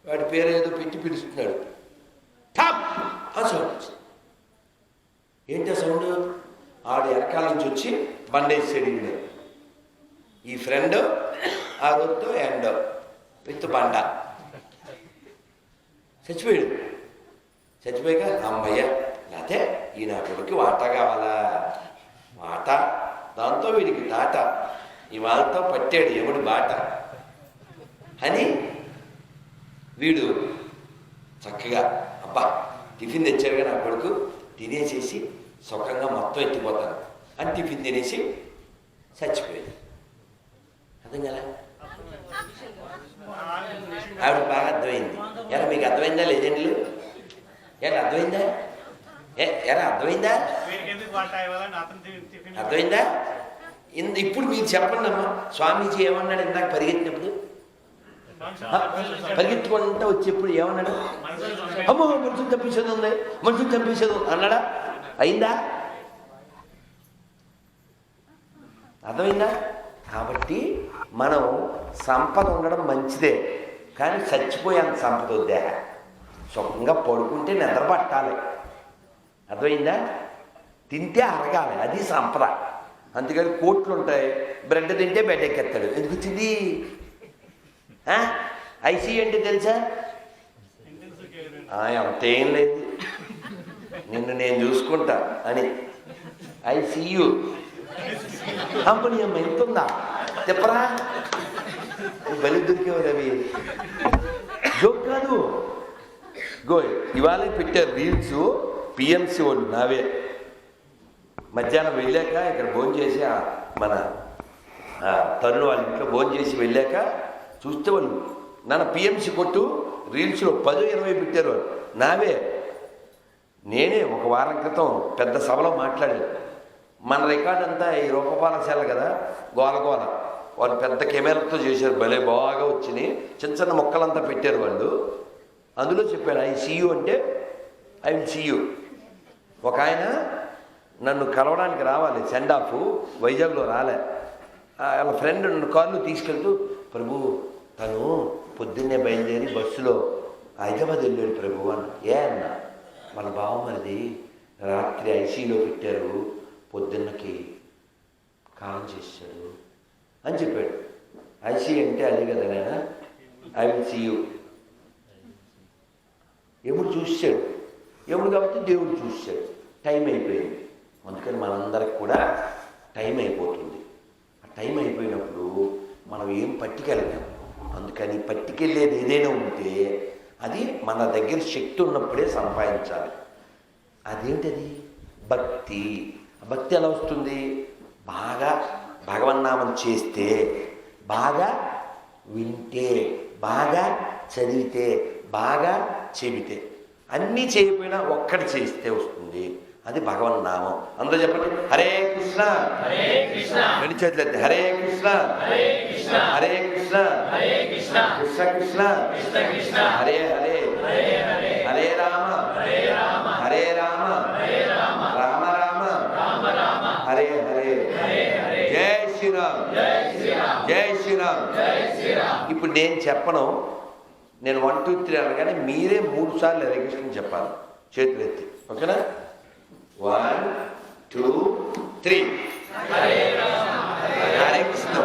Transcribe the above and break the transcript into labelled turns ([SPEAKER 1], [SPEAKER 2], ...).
[SPEAKER 1] వాడి పేరు ఏదో పెట్టి పిలుస్తున్నాడు. టాప్ ఆ సౌండ్ వచ్చింది. ఏంటి ఆ సౌండ్? ఆడు వెనకాల నుంచి వచ్చి బండేసాడు. ఈ ఫ్రెండ్ ఆ రోజుతో ఎండ్ విత్ బండ చచ్చిపోయాడు. చచ్చిపోయాక అమ్మయ్య లేకపోతే ఈ నా కొడుకు వాటా కావాలా, వాటా, దాంతో వీడికి టాటా, ఇవాళతో పట్టాడు ఎవడు బాట అని వీడు చక్కగా అబ్బా టిఫిన్ తెచ్చాడుగా నా కొడుకు, తినేసేసి సుఖంగా మొత్తం ఎత్తిపోతాను అని టిఫిన్ తినేసి చచ్చిపోయాడు. అర్థం కదా? ఆవిడ బాగా అర్థమైంది. ఎలా మీకు అర్థమైందా లెజెండ్లు? ఎలా అర్థమైందా? ఎలా అర్థమైందా? అర్థమైందా? ఇప్పుడు మీరు చెప్పండి అమ్మా. స్వామీజీ ఏమన్నాడు ఇందాక పరిగెత్తినప్పుడు? పరిగెత్తుకుంటా వచ్చేప్పుడు ఏమన్నాడు? అమ్మో మనుషులు చంపేసేది ఉంది, మనుషులు చంపేసేది ఉంది అన్నాడా? అయిందా? అర్థమైందా? కాబట్టి మనం సంపద ఉండడం మంచిదే, కానీ చచ్చిపోయేంత సంపద వద్దా. సుఖంగా పడుకుంటే నిద్ర పట్టాలి. అర్థమైందా? తింటే అరగాలి, అది సంపద. అందుకని కోట్లు ఉంటాయి, బ్రెడ్ తింటే బెడ్ ఎక్కేస్తాడు. ఎందుకు వచ్చింది? ఐసీయూ అంటే తెలుసా? అంతేం లేదు, నిన్ను నేను చూసుకుంటా అని ఐసీయూ. కంపెనీ అమ్మ ఎంతుందా చెప్పరా? బలి దొరికేవారు అవి జోక్ కాదు. గో ఇవాళ పెట్టారు రీల్స్ పిఎంసి వాళ్ళు నావే. మధ్యాహ్నం వెళ్ళాక ఇక్కడ భోజనం చేసి మన తరుణ్ వాళ్ళ ఇంట్లో భోజనం చేసి వెళ్ళాక చూస్తే వాళ్ళు నన్ను పిఎంసి కొట్టు రీల్స్లో 10-20 పెట్టారు వాళ్ళు నావే. నేనే ఒక వారం క్రితం పెద్ద సభలో మాట్లాడాను. మన రికార్డ్ అంతా ఈ రూపపాలశాల కదా, గోలగోల. వాళ్ళు పెద్ద కెమెరాతో చేశారు, భలే బాగా వచ్చినాయి. చిన్న చిన్న మొక్కలంతా పెట్టారు వాళ్ళు. అందులో చెప్పాను ఐ సీ యూ అంటే ఐ విల్ సీ యూ. ఒక ఆయన నన్ను కలవడానికి రావాలి, సెండ్ ఆఫ్ వైజాగ్లో రాలే. వాళ్ళ ఫ్రెండ్ నన్ను కార్లు తీసుకెళ్తూ, ప్రభు తను పొద్దున్నే బయలుదేరి బస్సులో హైదరాబాద్ వెళ్ళాడు ప్రభు అన్న. ఏ అన్న? వాళ్ళ బావమరిది రాత్రి ఐసీయూలో పెట్టారు, పొద్దున్నకి కాల్ చేశాడు అని చెప్పాడు. ఐసీ అంటే అదే కదా నాయన, ఐ విల్ సీ యూ. ఎప్పుడు చూశాడు, ఎప్పుడు కాబట్టి దేవుడు చూశాడు. టైం అయిపోయింది. అందుకని మనందరికి కూడా టైం అయిపోతుంది. ఆ టైం అయిపోయినప్పుడు మనం ఏం పట్టుకెళ్ళలేము. అందుకని పట్టుకెళ్ళేది ఏదైనా ఉంటే అది మన దగ్గర శక్తి ఉన్నప్పుడే సంపాదించాలి. అదేంటది? భక్తి. భక్తి ఎలా వస్తుంది? బాగా భగవన్నామం చేస్తే, బాగా వింటే, బాగా చదివితే, బాగా చెబితే. అన్నీ చేయకపోయినా ఒక్కటి చేస్తే వస్తుంది. అది భగవన్నామం. అందరూ చెప్పండి, హరే కృష్ణ రెండు చేతులు ఎత్తి, హరే కృష్ణ హరే కృష్ణ కృష్ణ కృష్ణ హరే హరే హరే రామ హరే రామ రామ రామ హరే హరే. జై శ్రీరామ్ జై శ్రీరామ్. ఇప్పుడు నేను చెప్పను, నేను 1 2 3 అనగానే మీరే 3 సార్లు హరే కృష్ణ చెప్పాలి, చేతులు ఎత్తి. ఓకేనా? 1 2 3 హరే కృష్ణ